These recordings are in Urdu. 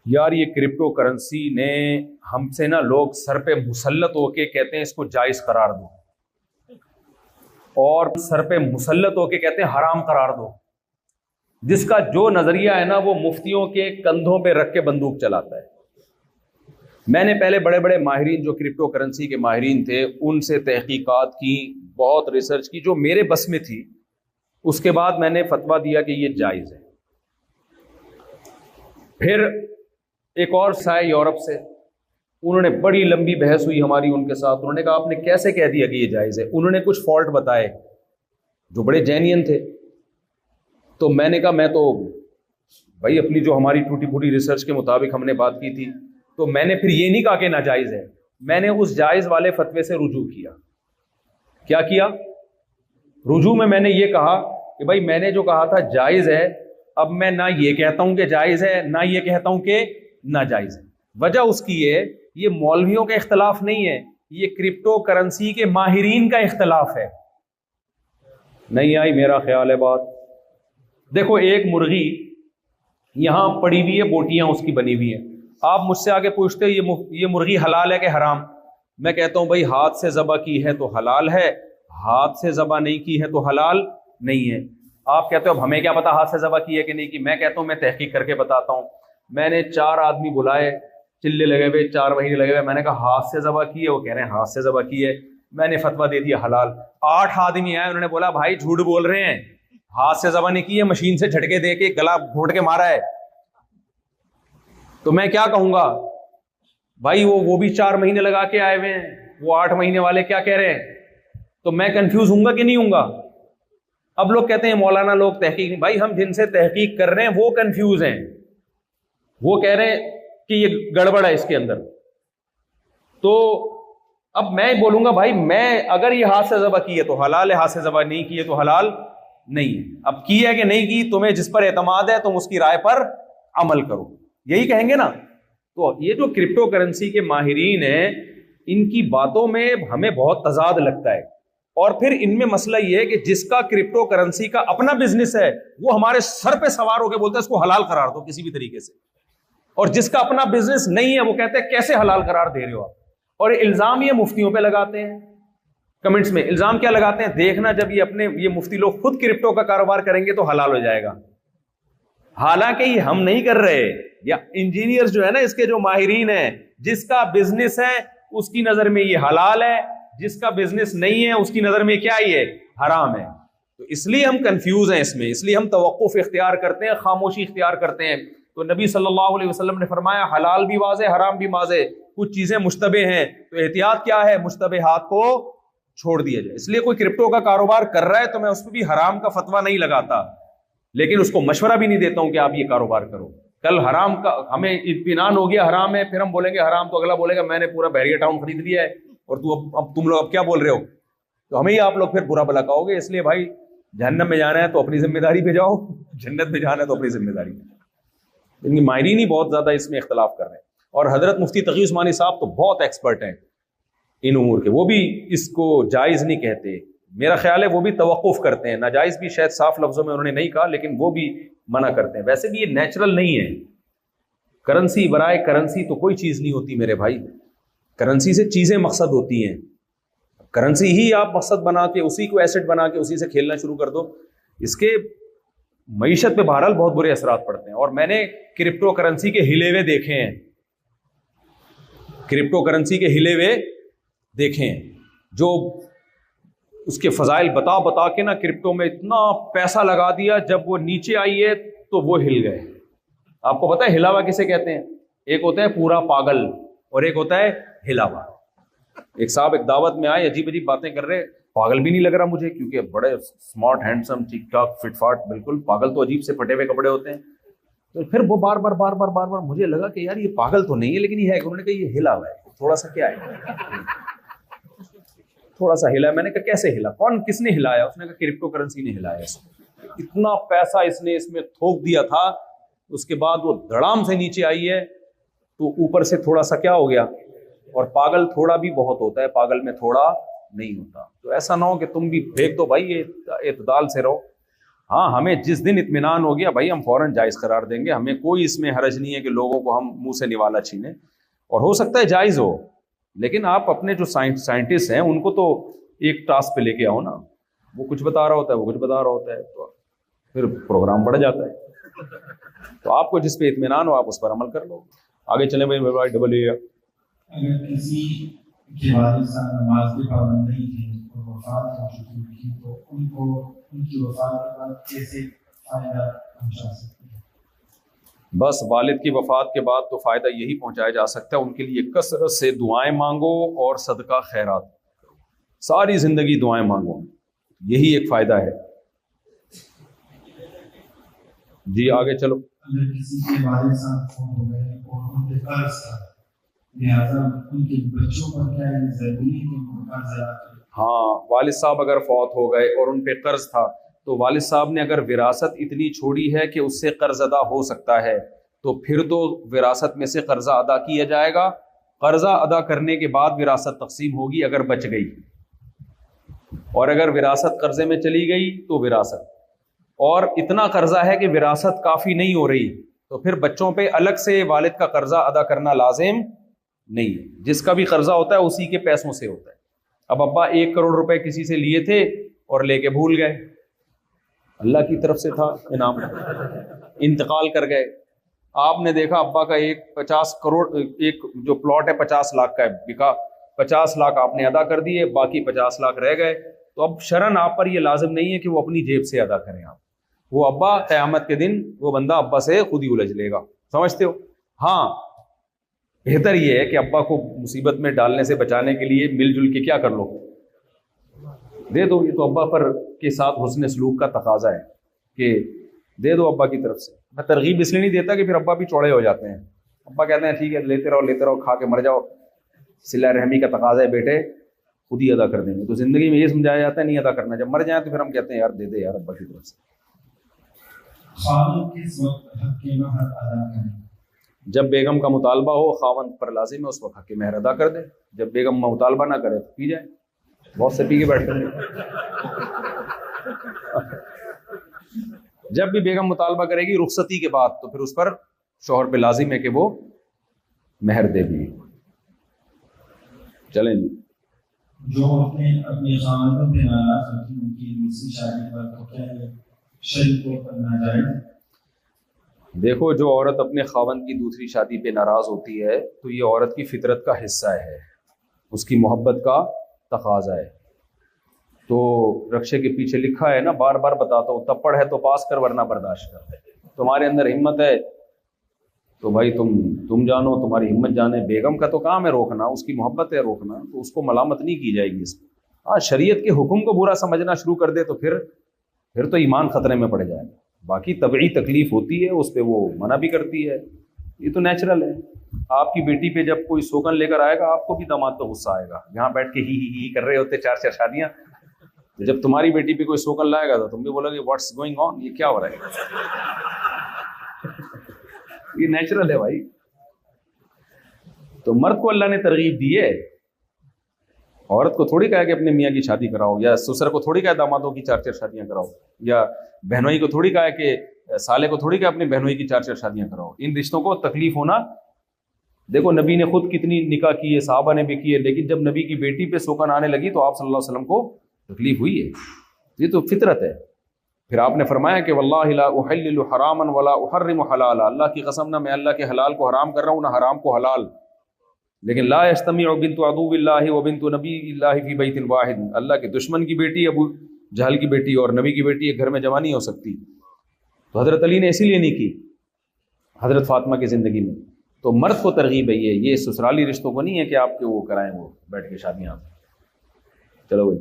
یار یہ کرپٹو کرنسی نے ہم سے نا لوگ سر پہ مسلط ہو کے کہتے ہیں اس کو جائز قرار دو، اور سر پہ مسلط ہو کے کہتے ہیں حرام قرار دو. جس کا جو نظریہ ہے نا وہ مفتیوں کے کندھوں پہ رکھ کے بندوق چلاتا ہے. میں نے پہلے بڑے بڑے ماہرین جو کرپٹو کرنسی کے ماہرین تھے ان سے تحقیقات کی، بہت ریسرچ کی جو میرے بس میں تھی. اس کے بعد میں نے فتویٰ دیا کہ یہ جائز ہے. پھر ایک اور سائے یورپ سے، انہوں نے بڑی لمبی بحث ہوئی ہماری ان کے ساتھ. انہوں نے کہا آپ نے کیسے کہہ دیا کہ یہ جائز ہے؟ انہوں نے کچھ فالٹ بتائے جو بڑے جینین تھے. تو میں نے کہا میں تو بھائی اپنی جو ہماری ٹوٹی پھوٹی ریسرچ کے مطابق ہم نے بات کی تھی، تو میں نے پھر یہ نہیں کہا کہ ناجائز ہے. میں نے اس جائز والے فتوے سے رجوع کیا. کیا کیا؟ رجوع میں نے یہ کہا کہ بھائی میں نے جو کہا تھا جائز ہے، اب میں نہ یہ کہتا ہوں کہ جائز ہے نہ یہ کہتا ہوں کہ ناجائز ہے. وجہ اس کی ہے یہ مولویوں کا اختلاف نہیں ہے، یہ کرپٹو کرنسی کے ماہرین کا اختلاف ہے. نہیں آئی میرا خیال ہے بات؟ دیکھو ایک مرغی یہاں پڑی ہوئی ہے، بوٹیاں اس کی بنی ہوئی ہیں. آپ مجھ سے آگے پوچھتے یہ مرغی حلال ہے کہ حرام؟ میں کہتا ہوں بھائی ہاتھ سے ذبح کی ہے تو حلال ہے، ہاتھ سے ذبح نہیں کی ہے تو حلال نہیں ہے. آپ کہتے ہو اب ہمیں کیا پتا ہاتھ سے ذبح کی ہے کہ نہیں کی؟ میں کہتا ہوں میں تحقیق کر کے بتاتا ہوں. میں نے 4 آدمی بلائے، چلے لگے ہوئے، 4 مہینے لگے ہوئے. میں نے کہا ہاتھ سے ذبح کی ہے؟ وہ کہہ رہے ہیں ہاتھ سے ذبح کی ہے. میں نے فتویٰ دے دیا حلال. 8 آدمی آئے، انہوں نے بولا بھائی جھوٹ بول رہے ہیں، ہاتھ سے ذبح نہیں کی ہے، مشین سے جھٹکے دے کے گلا گھونٹ کے مارا ہے. تو میں کیا کہوں گا بھائی؟ وہ بھی 4 مہینے لگا کے آئے ہوئے ہیں، وہ 8 مہینے والے کیا کہہ رہے ہیں؟ تو میں کنفیوز ہوں گا کہ نہیں ہوں گا؟ اب لوگ کہتے ہیں مولانا لوگ تحقیق نہیں. بھائی ہم جن سے تحقیق کر رہے ہیں وہ کنفیوز ہیں، وہ کہہ رہے ہیں کہ یہ گڑبڑ ہے اس کے اندر. تو اب میں بولوں گا بھائی میں اگر یہ ہاتھ سے ذبح کی ہے تو حلال ہے، ہاتھ سے ذبح نہیں کی ہے تو حلال نہیں ہے. اب کی ہے کہ نہیں کی، تمہیں جس پر اعتماد ہے تم اس کی رائے پر عمل کرو، یہی کہیں گے نا. تو یہ جو کرپٹو کرنسی کے ماہرین ہیں ان کی باتوں میں ہمیں بہت تضاد لگتا ہے. اور پھر ان میں مسئلہ یہ ہے کہ جس کا کرپٹو کرنسی کا اپنا بزنس ہے وہ ہمارے سر پہ سوار ہو کے بولتا ہے اس کو حلال قرار دو کسی بھی طریقے سے، اور جس کا اپنا بزنس نہیں ہے وہ کہتے ہیں کیسے حلال قرار دے رہے ہو آپ. اور الزام یہ مفتیوں پہ لگاتے ہیں. کمنٹس میں الزام کیا لگاتے ہیں؟ دیکھنا جب یہ مفتی لوگ خود کرپٹو کا کاروبار کریں گے تو حلال ہو جائے گا. حالانکہ یہ ہم نہیں کر رہے، یا انجینئر جو ہے نا اس کے جو ماہرین ہیں، جس کا بزنس ہے اس کی نظر میں یہ حلال ہے، جس کا بزنس نہیں ہے اس کی نظر میں کیا یہ حرام ہے. تو اس لیے ہم کنفیوز ہیں اس میں، اس لیے ہم توقف اختیار کرتے ہیں، خاموشی اختیار کرتے ہیں. تو نبی صلی اللہ علیہ وسلم نے فرمایا حلال بھی واضح حرام بھی واضح، کچھ چیزیں مشتبہ ہیں تو احتیاط کیا ہے؟ مشتبہات کو چھوڑ دیا جائے. اس لیے کوئی کرپٹو کا کاروبار کر رہا ہے تو میں اس پہ بھی حرام کا فتویٰ نہیں لگاتا، لیکن اس کو مشورہ بھی نہیں دیتا ہوں کہ آپ یہ کاروبار کرو. کل حرام کا ہمیں اطمینان ہو گیا حرام ہے، پھر ہم بولیں گے حرام، تو اگلا بولے گا میں نے پورا بحریہ ٹاؤن خرید لیا ہے اور اب تم لوگ اب کیا بول رہے ہو؟ تو ہمیں ہی آپ لوگ پھر برا بھلا کہو گے. اس لیے بھائی جہنم میں جانا ہے تو اپنی ذمہ داری پہ جاؤ، جنت میں جانا ہے تو اپنی ذمہ داری پہ. لیکن ماہرین ہی بہت زیادہ اس میں اختلاف کر رہے ہیں. اور حضرت مفتی تقی عثمانی صاحب تو بہت ایکسپرٹ ہیں ان امور کے، وہ بھی اس کو جائز نہیں کہتے. میرا خیال ہے وہ بھی توقف کرتے ہیں. ناجائز بھی شاید صاف لفظوں میں انہوں نے نہیں کہا، لیکن وہ بھی منع کرتے ہیں. ویسے بھی یہ نیچرل نہیں ہے. کرنسی برائے کرنسی تو کوئی چیز نہیں ہوتی میرے بھائی. کرنسی سے چیزیں مقصد ہوتی ہیں. کرنسی ہی آپ مقصد بنا کے اسی کو ایسٹ بنا کے اسی سے کھیلنا شروع کر دو، اس کے معیشت پہ بہرحال بہت برے اثرات پڑتے ہیں. اور میں نے کرپٹو کرنسی کے ہلے ہوئے دیکھے ہیں، کرپٹو کرنسی کے ہلے ہوئے دیکھے ہیں، جو اس کے فضائل بتا بتا کے نا کرپٹو میں اتنا پیسہ لگا دیا، جب وہ نیچے آئی ہے تو وہ ہل گئے. آپ کو پتا ہے ہلاوا کسے کہتے ہیں؟ ایک ہوتا ہے پورا پاگل اور ایک ہوتا ہے ہلاوا. ایک صاحب ایک دعوت میں آئے، عجیب عجیب باتیں کر رہے. پاگل بھی نہیں لگ رہا مجھے کیونکہ بڑے اسمارٹ ہینڈسم ٹھیک ٹھاک فٹ فاٹ بالکل. پاگل تو عجیب سے پھٹے ہوئے کپڑے ہوتے ہیں. تو پھر وہ بار بار مجھے لگا کہ یار یہ پاگل تو نہیں ہے لیکن یہ ہے. انہوں نے کہا یہ ہلا ہوا ہے تھوڑا سا. کیا ہے؟ تھوڑا سا ہلا. میں نے کہا کیسے ہلا؟ کس نے ہلایا؟ اس نے کہا کرپٹو کرنسی نے ہلایا. اتنا پیسہ اس نے اس میں تھوک دیا تھا، اس کے بعد وہ دھڑام سے نیچے آئی ہے تو اوپر سے تھوڑا سا کیا ہو گیا. اور پاگل تھوڑا بھی بہت ہوتا ہے، پاگل میں تھوڑا نہیں ہوتا. تو ایسا نہ ہو کہ تم بھی پھینک دو. بھائی یہ اعتدال سے رہو. ہاں ہمیں جس دن اطمینان ہو گیا بھائی ہم فوراً جائز قرار دیں گے، ہمیں کوئی اس میں حرج نہیں ہے کہ لوگوں کو ہم منہ سے نوالا چھینیں، اور ہو سکتا ہے جائز ہو، لیکن آپ اپنے جو سائنٹسٹ ہیں ان کو تو ایک ٹاسک پہ لے کے آؤ نا، وہ کچھ بتا رہا ہوتا ہے، وہ کچھ بتا رہا ہوتا ہے، تو پھر پروگرام بڑھ جاتا ہے۔ تو آپ کو جس پہ اطمینان ہو آپ اس پر عمل کر لو۔ آگے چلیں بھائی ڈبل اے۔ اگر کسی کے والد صاحب نماز کے پابند نہیں تھے اور وفات ہو چکی تھی تو ان کو ان کی وفات کے بعد کیسے فائدہ پہنچا سکتے ہیں؟ بس والد کی وفات کے بعد تو فائدہ یہی پہنچایا جا سکتا ہے ان کے لیے کثرت سے دعائیں مانگو اور صدقہ خیرات، ساری زندگی دعائیں مانگو، یہی ایک فائدہ ہے۔ جی آگے چلو۔ اگر کسی کے والد صاحب فوت ہو گئے اور ان پہ قرض تھا، لہٰذا ان کے بچوں پر کیا یہ ضروری ہے کہ ان کو قرض ادا کریں؟ ہاں، والد صاحب اگر فوت ہو گئے اور ان پہ قرض تھا تو والد صاحب نے اگر وراثت اتنی چھوڑی ہے کہ اس سے قرض ادا ہو سکتا ہے تو پھر تو وراثت میں سے قرضہ ادا کیا جائے گا، قرضہ ادا کرنے کے بعد وراثت تقسیم ہوگی اگر بچ گئی، اور اگر وراثت قرضے میں چلی گئی تو وراثت، اور اتنا قرضہ ہے کہ وراثت کافی نہیں ہو رہی تو پھر بچوں پہ الگ سے والد کا قرضہ ادا کرنا لازم نہیں ہے، جس کا بھی قرضہ ہوتا ہے اسی کے پیسوں سے ہوتا ہے۔ اب ابا 1 کروڑ روپے کسی سے لیے تھے اور لے کے بھول گئے، اللہ کی طرف سے تھا انعام، انتقال کر گئے، آپ نے دیکھا ابا کا ایک 50 کروڑ ایک جو پلاٹ ہے 50 لاکھ کا ہے بکا، 50 لاکھ آپ نے ادا کر دیے، باقی 50 لاکھ رہ گئے، تو اب شرعاً آپ پر یہ لازم نہیں ہے کہ وہ اپنی جیب سے ادا کریں، آپ وہ ابا قیامت کے دن وہ بندہ ابا سے خود ہی الجھ لے گا، سمجھتے ہو؟ ہاں بہتر یہ ہے کہ ابا کو مصیبت میں ڈالنے سے بچانے کے لیے مل جل کے کیا کر لو، دے دو، یہ تو ابا پر کے ساتھ حسن سلوک کا تقاضا ہے کہ دے دو ابا کی طرف سے۔ میں ترغیب اس لیے نہیں دیتا کہ پھر ابا بھی چوڑے ہو جاتے ہیں، ابا کہتے ہیں ٹھیک ہے لیتے رہو کھا کے مر جاؤ، صلہ رحمی کا تقاضا ہے بیٹے خود ہی ادا کر دیں گے، تو زندگی میں یہ سمجھایا جاتا ہے نہیں ادا کرنا، جب مر جائیں تو پھر ہم کہتے ہیں یار دے دے یار ابا کی طرف سے۔ خاوند کس وقت حق مہر ادا کریں؟ جب بیگم کا مطالبہ ہو خاوند پر لازم ہے اس وقت حق مہر ادا کر دے، جب بیگم مطالبہ نہ کرے تو پی جائے، بہت سے پی کے بیٹھتے ہیں۔ جب بھی بیگم مطالبہ کرے گی رخصتی کے بعد تو پھر اس پر شوہر پہ لازم ہے کہ وہ مہر دے بھی۔ چلیں جی۔ جو اپنے خاوندوں پہ ناراض ہوتی ان کی دوسری شادی پر تو کیا ہے شرعی طور پر ناجائز؟ دیکھو جو عورت اپنے خاوند کی دوسری شادی پہ ناراض ہوتی ہے تو یہ عورت کی فطرت کا حصہ ہے، اس کی محبت کا تقاضا ہے، تو رکشے کے پیچھے لکھا ہے نا، بار بار بتاتا ہوں، تپڑ ہے تو پاس کر ورنہ برداشت کر، تمہارے اندر ہمت ہے تو بھائی تم جانو، تمہاری ہمت جانے، بیگم کا تو کام ہے روکنا، اس کی محبت ہے روکنا، تو اس کو ملامت نہیں کی جائے گی اس میں۔ ہاں شریعت کے حکم کو برا سمجھنا شروع کر دے تو پھر تو ایمان خطرے میں پڑ جائے گا، باقی طبعی تکلیف ہوتی ہے اس پہ وہ منع بھی کرتی ہے، یہ تو نیچرل ہے۔ آپ کی بیٹی پہ جب کوئی سوگن لے کر آئے گا آپ کو بھی داماد پہ غصہ آئے گا، یہاں بیٹھ کے ہی کر رہے ہوتے 4 شادیاں، جب تمہاری بیٹی پہ کوئی سوگن لائے گا تو تم بھی بولو گے واٹس گوئنگ آن، یہ کیا ہو رہا ہے؟ یہ نیچرل ہے بھائی۔ تو مرد کو اللہ نے ترغیب دی ہے، عورت کو تھوڑی کہا کہ اپنے میاں کی شادی کراؤ، یا سسر کو تھوڑی کہا دامادوں کی 4 شادیاں کراؤ، یا بہنوئی کو تھوڑی کہا کہ سالے کو تھوڑی کہا اپنی بہنوئی کی 4 شادیاں کراؤ۔ ان رشتوں کو تکلیف ہونا، دیکھو نبی نے خود کتنی نکاح کیے، صحابہ نے بھی کیے، لیکن جب نبی کی بیٹی پہ سوگن آنے لگی تو آپ صلی اللہ علیہ وسلم کو تکلیف ہوئی ہے، یہ تو فطرت ہے۔ پھر آپ نے فرمایا کہ واللہ لا احلل حراما ولا احرم حلالا، اللہ کی قسم نہ میں اللہ کے حلال کو حرام کر رہا ہوں نہ حرام کو حلال، لیکن لا یجتمع بنت عدو اللہ و بنت نبی اللہ فی بیت واحد، اللہ کے دشمن کی بیٹی ابو جہل کی بیٹی اور نبی کی بیٹی ایک گھر میں جمع نہیں ہو سکتی، تو حضرت علی نے اسی لیے نہیں کی حضرت فاطمہ کی زندگی میں۔ تو مرد کو ترغیب ہے یہ سسرالی رشتوں کو نہیں ہے کہ آپ کے وہ کرائیں وہ بیٹھ کے شادیاں۔ چلو بھائی۔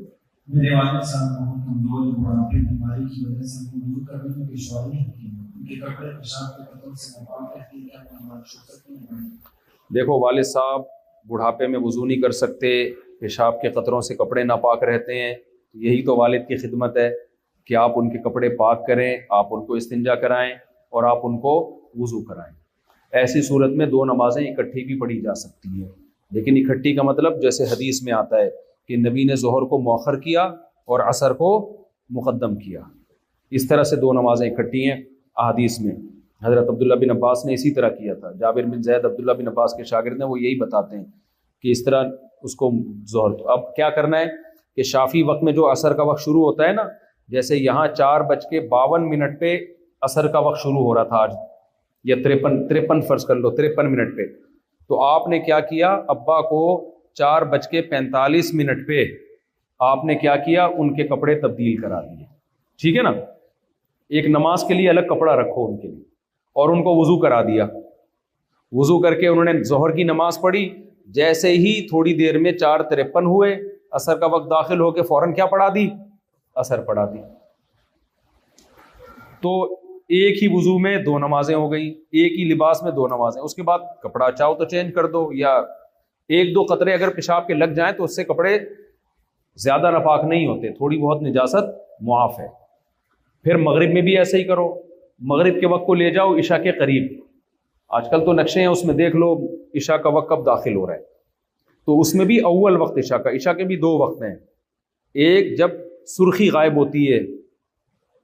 میرے والد صاحب بہت کمزور بڑھاپے بیماری کی وجہ سے وضو کرنے میں دشواری نہیں ہوتی، ان کے کپڑے پیشاب کے قطروں سے ناپاک رہتے ہیں، کیا نماز چھوڑ سکتے ہیں؟ دیکھو والد صاحب بڑھاپے میں وضو نہیں کر سکتے، پیشاب کے قطروں سے کپڑے ناپاک رہتے ہیں، یہی تو والد کی خدمت ہے کہ آپ ان کے کپڑے پاک کریں، آپ ان کو استنجا کرائیں اور آپ ان کو وضو کرائیں۔ ایسی صورت میں 2 نمازیں اکٹھی بھی پڑھی جا سکتی ہیں، لیکن اکٹھی کا مطلب جیسے حدیث میں آتا ہے کہ نبی نے ظہر کو مؤخر کیا اور عصر کو مقدم کیا، اس طرح سے دو نمازیں اکٹھی ہیں احادیث میں. حضرت عبداللہ بن عباس نے اسی طرح کیا تھا. جابر بن زید عبداللہ بن عباس کے شاگرد ہیں, وہ یہی بتاتے ہیں کہ اس طرح اس کو ظہر. اب کیا کرنا ہے کہ شافعی وقت میں جو عصر کا وقت شروع ہوتا ہے نا, جیسے یہاں 4:52 پہ عصر کا وقت شروع ہو رہا تھا آج, یا 53 فرض کر لو 53 منٹ پہ, تو آپ نے کیا کیا, ابا کو 4:45 پہ آپ نے کیا کیا, ان کے کپڑے تبدیل کرا دیے. ٹھیک ہے نا, ایک نماز کے لیے الگ کپڑا رکھو ان کے لیے, اور ان کو وضو کرا دیا. وضو کر کے انہوں نے ظہر کی نماز پڑھی. جیسے ہی تھوڑی دیر میں 4:53 ہوئے, عصر کا وقت داخل ہو کے فوراً کیا پڑھا دی, عصر پڑھا دی. تو ایک ہی وضو میں 2 نمازیں ہو گئی, ایک ہی لباس میں 2 نمازیں. اس کے بعد کپڑا چاہو تو چینج کر دو, یا 1-2 قطرے اگر پیشاب کے لگ جائیں تو اس سے کپڑے زیادہ ناپاک نہیں ہوتے, تھوڑی بہت نجاست معاف ہے. پھر مغرب میں بھی ایسے ہی کرو, مغرب کے وقت کو لے جاؤ عشاء کے قریب. آج کل تو نقشے ہیں, اس میں دیکھ لو عشاء کا وقت کب داخل ہو رہا ہے, تو اس میں بھی اول وقت عشاء کا. عشاء کے بھی 2 وقت ہیں, ایک جب سرخی غائب ہوتی ہے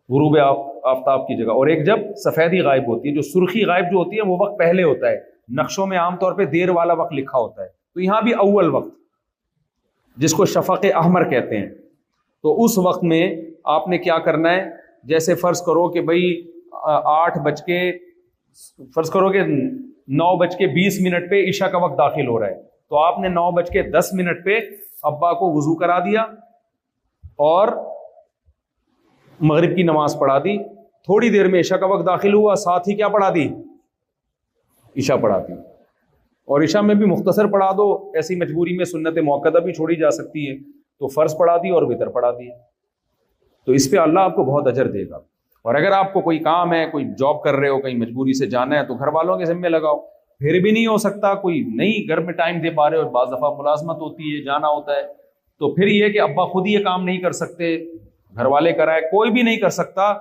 غروب آفتاب کی جگہ, اور ایک جب سفیدی غائب ہوتی ہے. جو سرخی غائب جو ہوتی ہے وہ وقت پہلے ہوتا ہے, نقشوں میں عام طور پہ دیر والا وقت لکھا ہوتا ہے, تو یہاں بھی اول وقت جس کو شفق احمر کہتے ہیں. تو اس وقت میں آپ نے کیا کرنا ہے, جیسے فرض کرو کہ بھائی 9:20 پہ عشاء کا وقت داخل ہو رہا ہے, تو آپ نے 9:10 پہ ابا کو وضو کرا دیا اور مغرب کی نماز پڑھا دی. تھوڑی دیر میں عشاء کا وقت داخل ہوا, ساتھ ہی کیا پڑھا دی, عشاء پڑھا دی. اور عشاء میں بھی مختصر پڑھا دو, ایسی مجبوری میں سنت موقدہ بھی چھوڑی جا سکتی ہے, تو فرض پڑھا دی اور وتر پڑھا دی. تو اس پہ اللہ آپ کو بہت اجر دے گا. اور اگر آپ کو کوئی کام ہے, کوئی جاب کر رہے ہو, کہیں مجبوری سے جانا ہے, تو گھر والوں کے ذمہ لگاؤ. پھر بھی نہیں ہو سکتا, کوئی نہیں گھر میں ٹائم دے پا رہے ہو, بعض دفعہ ملازمت ہوتی ہے, جانا ہوتا ہے, تو پھر یہ کہ ابا خود یہ کام نہیں کر سکتے, گھر والے کرائے, کوئی بھی نہیں کر سکتا,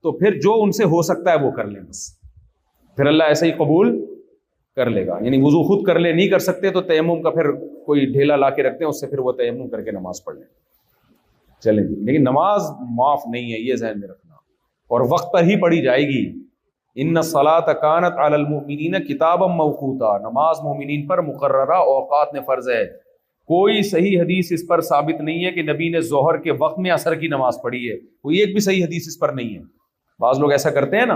تو پھر جو ان سے ہو سکتا ہے وہ کر لیں بس. پھر اللہ ایسے ہی قبول کر لے گا. یعنی وضو خود کر لے, نہیں کر سکتے تو تیمم کا پھر کوئی ڈھیلا لا کے رکھتے ہیں, اس سے پھر وہ تیمم کر کے نماز پڑھ لیں. چلیں جی, لیکن نماز معاف نہیں ہے, یہ ذہن میں رکھنا, اور وقت پر ہی پڑھی جائے گی. ان الصلاۃ کانت علی المؤمنین کتابا موقوتا, نماز مومنین پر مقررہ اوقات میں فرض ہے. کوئی صحیح حدیث اس پر ثابت نہیں ہے کہ نبی نے ظہر کے وقت میں عصر کی نماز پڑھی ہے, کوئی ایک بھی صحیح حدیث اس پر نہیں ہے. بعض لوگ ایسا کرتے ہیں نا,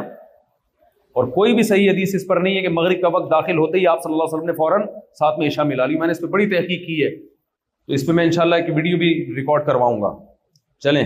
اور کوئی بھی صحیح حدیث اس پر نہیں ہے کہ مغرب کا وقت داخل ہوتے ہی آپ صلی اللہ علیہ وسلم نے فوراً ساتھ میں عشاء ملا لی. میں نے اس پہ بڑی تحقیق کی ہے, تو اس پہ میں انشاءاللہ ایک ویڈیو بھی ریکارڈ کرواؤں گا. چلیں.